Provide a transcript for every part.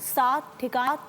7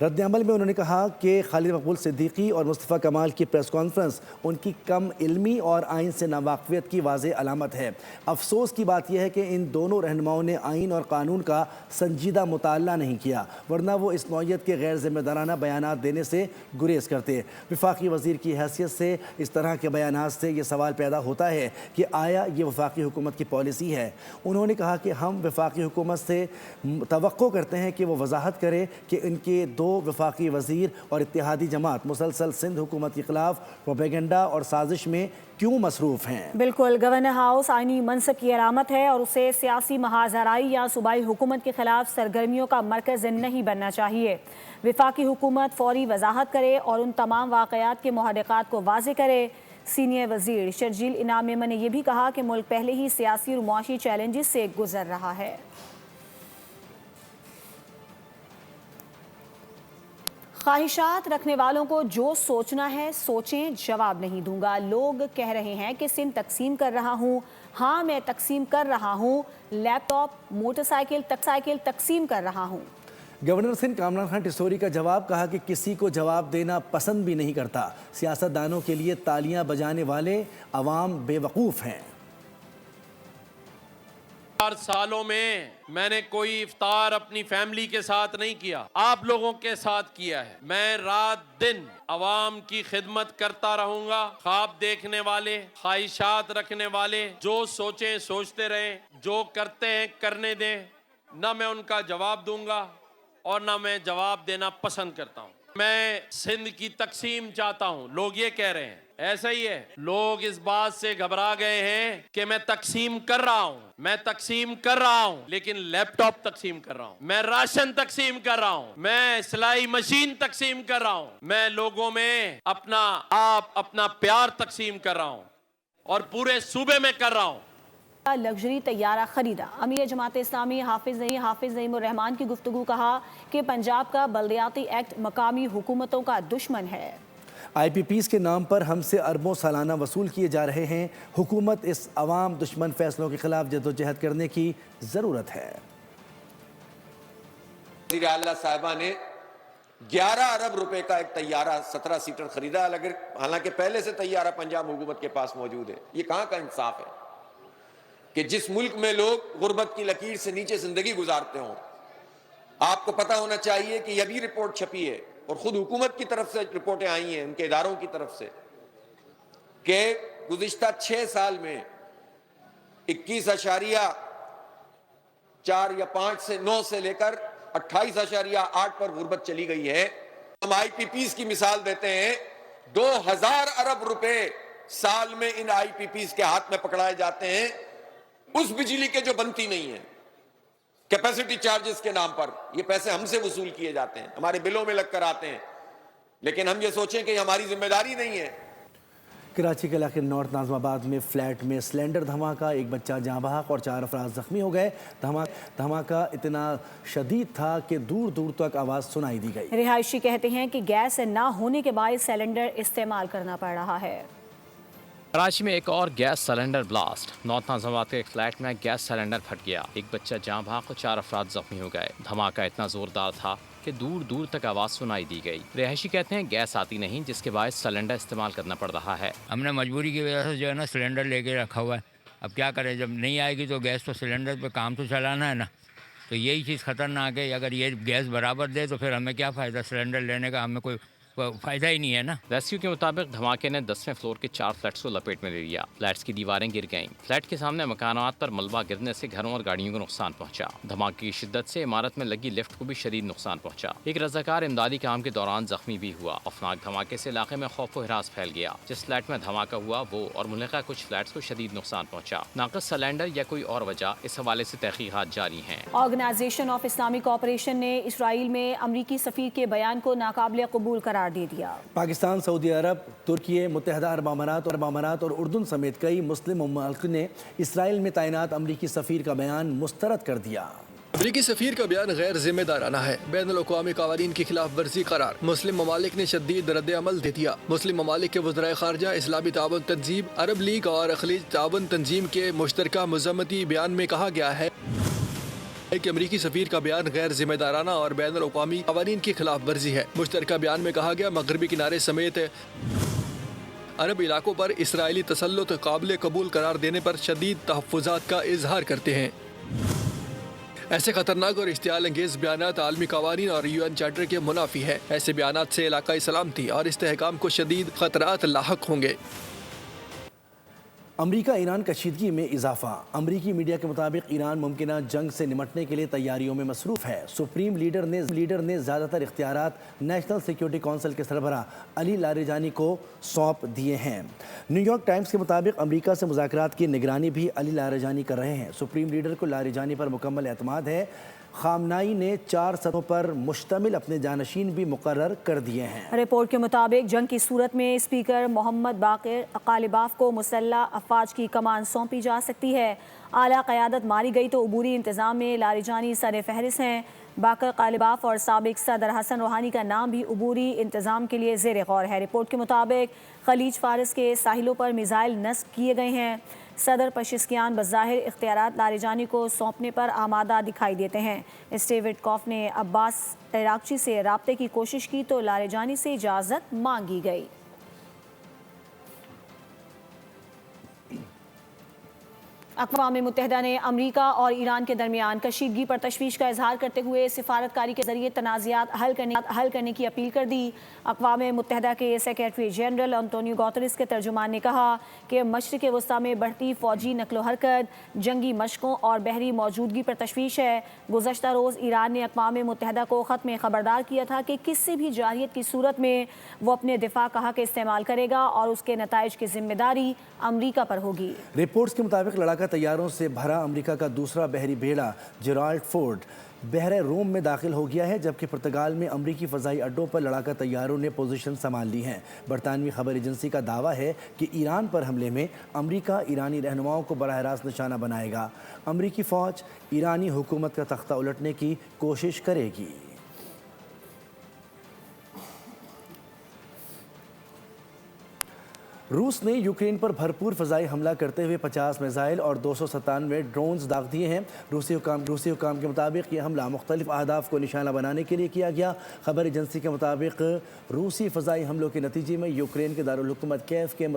رد عمل میں انہوں نے کہا کہ خالد مقبول صدیقی اور مصطفیٰ کمال کی پریس کانفرنس ان کی کم علمی اور آئین سے ناواقفیت کی واضح علامت ہے۔ افسوس کی بات یہ ہے کہ ان دونوں رہنماؤں نے آئین اور قانون کا سنجیدہ مطالعہ نہیں کیا، ورنہ وہ اس نوعیت کے غیر ذمہ دارانہ بیانات دینے سے گریز کرتے۔ وفاقی وزیر کی حیثیت سے اس طرح کے بیانات سے یہ سوال پیدا ہوتا ہے کہ آیا یہ وفاقی حکومت کی پالیسی ہے؟ انہوں نے کہا کہ ہم وفاقی حکومت سے توقع کرتے ہیں کہ وہ وضاحت کرے کہ ان کے دو وفاقی وزیر اور اتحادی جماعت مسلسل سندھ حکومت کے خلاف پروپیگنڈا اور سازش میں کیوں مصروف ہیں۔ بالکل، گورنر ہاؤس آئینی منصب کی علامت ہے اور اسے سیاسی محاذ آرائی یا صوبائی حکومت کے خلاف سرگرمیوں کا مرکز نہیں بننا چاہیے۔ وفاقی حکومت فوری وضاحت کرے اور ان تمام واقعات کے محرکات کو واضح کرے۔ سینئر وزیر شرجیل انعام میمن نے یہ بھی کہا کہ ملک پہلے ہی سیاسی اور معاشی چیلنجز سے گزر رہا ہے۔ خواہشات رکھنے والوں کو جو سوچنا ہے سوچیں، جواب نہیں دوں گا۔ لوگ کہہ رہے ہیں کہ سندھ تقسیم کر رہا ہوں۔ ہاں، میں تقسیم کر رہا ہوں، لیپ ٹاپ، موٹر سائیکل تقسیم کر رہا ہوں۔ گورنر سندھ کامران خان ٹسوری کا جواب، کہا کہ کسی کو جواب دینا پسند بھی نہیں کرتا۔ سیاستدانوں کے لیے تالیاں بجانے والے عوام بے وقوف ہیں۔ 4 سالوں میں نے کوئی افطار اپنی فیملی کے ساتھ نہیں کیا، آپ لوگوں کے ساتھ کیا ہے۔ میں رات دن عوام کی خدمت کرتا رہوں گا۔ خواب دیکھنے والے، خواہشات رکھنے والے جو سوچیں سوچتے رہیں، جو کرتے ہیں کرنے دیں۔ نہ میں ان کا جواب دوں گا اور نہ میں جواب دینا پسند کرتا ہوں۔ میں سندھ کی تقسیم چاہتا ہوں، لوگ یہ کہہ رہے ہیں۔ ایسا ہی ہے، لوگ اس بات سے گھبرا گئے ہیں کہ میں تقسیم کر رہا ہوں، میں تقسیم کر رہا ہوں، لیکن لیپ ٹاپ تقسیم کر رہا ہوں، میں راشن تقسیم کر رہا ہوں، میں سلائی مشین تقسیم کر رہا ہوں، میں لوگوں میں اپنا پیار تقسیم کر رہا ہوں اور پورے صوبے میں کر رہا ہوں۔ لگژری طیارہ خریدا، امیر جماعت اسلامی حافظ نعیم الرحمان کی گفتگو، کہا کہ پنجاب کا بلدیاتی ایکٹ مقامی حکومتوں کا دشمن ہے۔ آئی پی پیز کے نام پر ہم سے اربوں سالانہ وصول کیے جا رہے ہیں، حکومت اس عوام دشمن فیصلوں کے خلاف جدوجہد کرنے کی ضرورت ہے۔ وزیر اعلیٰ صاحبہ نے 11 ارب روپے کا ایک طیارہ 17 سیٹر خریدا، حالانکہ پہلے سے طیارہ پنجاب حکومت کے پاس موجود ہے۔ یہ کہاں کا انصاف ہے کہ جس ملک میں لوگ غربت کی لکیر سے نیچے زندگی گزارتے ہوں؟ آپ کو پتہ ہونا چاہیے کہ یہ بھی رپورٹ چھپی ہے اور خود حکومت کی طرف سے رپورٹیں آئی ہیں، ان کے اداروں کی طرف سے، کہ گزشتہ 6 سال میں 21.4 یا 5 سے 9 سے لے کر 28.8 پر غربت چلی گئی ہے۔ ہم آئی پی پیز کی مثال دیتے ہیں، 2000 ارب روپے سال میں ان آئی پی پیز کے ہاتھ میں پکڑائے جاتے ہیں، اس بجلی کے جو بنتی نہیں ہے، کیپیسٹی چارجز کے نام پر یہ پیسے ہم سے وصول کیے جاتے ہیں، ہمارے بلوں میں لگ کر آتے ہیں، لیکن ہم یہ سوچیں کہ یہ ہماری ذمہ داری نہیں ہے۔ کراچی کے علاقے نارتھ ناظم آباد میں فلیٹ میں سلنڈر دھماکہ، ایک بچہ جاں بحق اور 4 افراد زخمی ہو گئے۔ دھماکہ اتنا شدید تھا کہ دور دور تک آواز سنائی دی گئی۔ رہائشی کہتے ہیں کہ گیس نہ ہونے کے باعث سلنڈر استعمال کرنا پڑ رہا ہے۔ کراچی میں ایک اور گیس سلنڈر بلاسٹ، نارتھ ناظم آباد کے ایک فلیٹ میں گیس سلنڈر پھٹ گیا، ایک بچہ جاں بحق اور 4 افراد زخمی ہو گئے۔ دھماکہ اتنا زوردار تھا کہ دور دور تک آواز سنائی دی گئی۔ رہائشی کہتے ہیں گیس آتی نہیں، جس کے باعث سلنڈر استعمال کرنا پڑ رہا ہے۔ ہم نے مجبوری کی وجہ سے جو ہے نا سلنڈر لے کے رکھا ہوا ہے، اب کیا کریں، جب نہیں آئے گی تو گیس تو سلنڈر پہ کام تو چلانا ہے نا، تو یہی چیز خطرناک ہے۔ اگر یہ گیس برابر دے تو پھر ہمیں کیا فائدہ سلنڈر لینے کا، ہمیں کوئی فائدہ ہی نہیں ہے نا۔ ریسکیو کے مطابق دھماکے نے 10ویں فلور کے 4 فلیٹس کو لپیٹ میں لے لیا۔ فلیٹس کی دیواریں گر گئیں۔ فلیٹ کے سامنے مکانات پر ملبہ گرنے سے گھروں اور گاڑیوں کو نقصان پہنچا۔ دھماکے کی شدت سے عمارت میں لگی لفٹ کو بھی شدید نقصان پہنچا۔ ایک رضاکار امدادی کام کے دوران زخمی بھی ہوا۔ خوفناک دھماکے سے علاقے میں خوف و ہراس پھیل گیا۔ جس فلیٹ میں دھماکہ ہوا وہ اور ملحقہ کچھ فلیٹس کو شدید نقصان پہنچا۔ ناقص سلنڈر یا کوئی اور وجہ، اس حوالے سے تحقیقات جاری ہیں۔ آرگنائزیشن آف اسلامک کوآپریشن نے اسرائیل میں امریکی سفیر کے بیان کو ناقابل قبول قرار دے دیا۔ پاکستان، سعودی عرب، ترکی، متحدہ عرب امارات اور اردن سمیت کئی مسلم ممالک نے اسرائیل میں تعینات امریکی سفیر کا بیان مسترد کر دیا۔ امریکی سفیر کا بیان غیر ذمہ دارانہ ہے، بین الاقوامی قوانین کی خلاف ورزی قرار۔ مسلم ممالک نے شدید رد عمل دے دیا۔ مسلم ممالک کے وزرائے خارجہ، اسلامی تعاون تنظیم، عرب لیگ اور خلیج تعاون تنظیم کے مشترکہ مذمتی بیان میں کہا گیا ہے ایک امریکی سفیر کا بیان غیر ذمہ دارانہ اور بین الاقوامی قوانین کی خلاف ورزی ہے۔ مشترکہ بیان میں کہا گیا مغربی کنارے سمیت عرب علاقوں پر اسرائیلی تسلط قابل قبول قرار دینے پر شدید تحفظات کا اظہار کرتے ہیں۔ ایسے خطرناک اور اشتعال انگیز بیانات عالمی قوانین اور UN چارٹر کے منافی ہے۔ ایسے بیانات سے علاقائی سلامتی اور استحکام کو شدید خطرات لاحق ہوں گے۔ امریکہ ایران کشیدگی میں اضافہ۔ امریکی میڈیا کے مطابق ایران ممکنہ جنگ سے نمٹنے کے لیے تیاریوں میں مصروف ہے۔ سپریم لیڈر نے زیادہ تر اختیارات نیشنل سیکیورٹی کونسل کے سربراہ علی لاریجانی کو سونپ دیے ہیں۔ نیو یارک ٹائمز کے مطابق امریکہ سے مذاکرات کی نگرانی بھی علی لاریجانی کر رہے ہیں۔ سپریم لیڈر کو لاریجانی پر مکمل اعتماد ہے۔ خامنائی نے 4 سطحوں پر مشتمل اپنے جانشین بھی مقرر کر دیے ہیں۔ رپورٹ کے مطابق جنگ کی صورت میں اسپیکر محمد باقر قالباف کو مسلح افواج کی کمان سونپی جا سکتی ہے۔ اعلیٰ قیادت ماری گئی تو عبوری انتظام میں لاریجانی سر فہرست ہیں۔ باقر قالباف اور سابق صدر حسن روحانی کا نام بھی عبوری انتظام کے لیے زیر غور ہے۔ رپورٹ کے مطابق خلیج فارس کے ساحلوں پر میزائل نصب کیے گئے ہیں۔ صدر پششکیان بظاہر اختیارات لاریجانی کو سونپنے پر آمادہ دکھائی دیتے ہیں۔ اسٹیو وٹکاف نے عباس عراقچی سے رابطے کی کوشش کی تو لاریجانی سے اجازت مانگی گئی۔ اقوام متحدہ نے امریکہ اور ایران کے درمیان کشیدگی پر تشویش کا اظہار کرتے ہوئے سفارتکاری کے ذریعے تنازعات حل کرنے کی اپیل کر دی۔ اقوام متحدہ کے سیکریٹری جنرل انٹونیو گوتریس کے ترجمان نے کہا کہ مشرق وسطیٰ میں بڑھتی فوجی نقل و حرکت، جنگی مشقوں اور بحری موجودگی پر تشویش ہے۔ گزشتہ روز ایران نے اقوام متحدہ کو خط میں خبردار کیا تھا کہ کسی بھی جارحیت کی صورت میں وہ اپنے دفاع کا حق استعمال کرے گا اور اس کے نتائج کی ذمہ داری امریکہ پر ہوگی۔ رپورٹس کے مطابق لڑاکا طیاروں سے بھرا امریکہ کا دوسرا بحری بیڑا جیرالڈ فورڈ بحر روم میں داخل ہو گیا ہے، جبکہ پرتگال میں امریکی فضائی اڈوں پر لڑاکا طیاروں نے پوزیشن سنبھال لی ہیں۔ برطانوی خبر ایجنسی کا دعویٰ ہے کہ ایران پر حملے میں امریکہ ایرانی رہنماؤں کو براہ راست نشانہ بنائے گا۔ امریکی فوج ایرانی حکومت کا تختہ الٹنے کی کوشش کرے گی۔ روس نے یوکرین پر بھرپور فضائی حملہ کرتے ہوئے 50 میزائل اور 297 ڈرونز داغ دیے ہیں۔ روسی حکام کے مطابق یہ حملہ مختلف اہداف کو نشانہ بنانے کے لیے کیا گیا۔ خبر ایجنسی کے مطابق روسی فضائی حملوں کے نتیجے میں یوکرین کے دارالحکومت کیف کے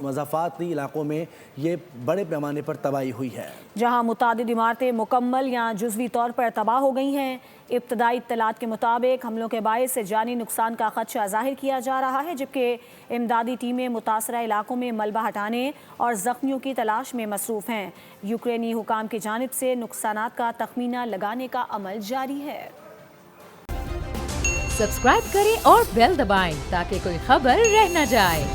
مضافاتی علاقوں میں یہ بڑے پیمانے پر تباہی ہوئی ہے، جہاں متعدد عمارتیں مکمل یا جزوی طور پر تباہ ہو گئی ہیں۔ ابتدائی اطلاعات کے مطابق حملوں کے باعث جانی نقصان کا خدشہ ظاہر کیا جا رہا ہے، جبکہ امدادی ٹیمیں متاثرہ علاقوں میں ملبہ ہٹانے اور زخمیوں کی تلاش میں مصروف ہیں۔ یوکرینی حکام کی جانب سے نقصانات کا تخمینہ لگانے کا عمل جاری ہے۔ سبسکرائب کریں اور بیل دبائیں تاکہ کوئی خبر رہ نہ جائے۔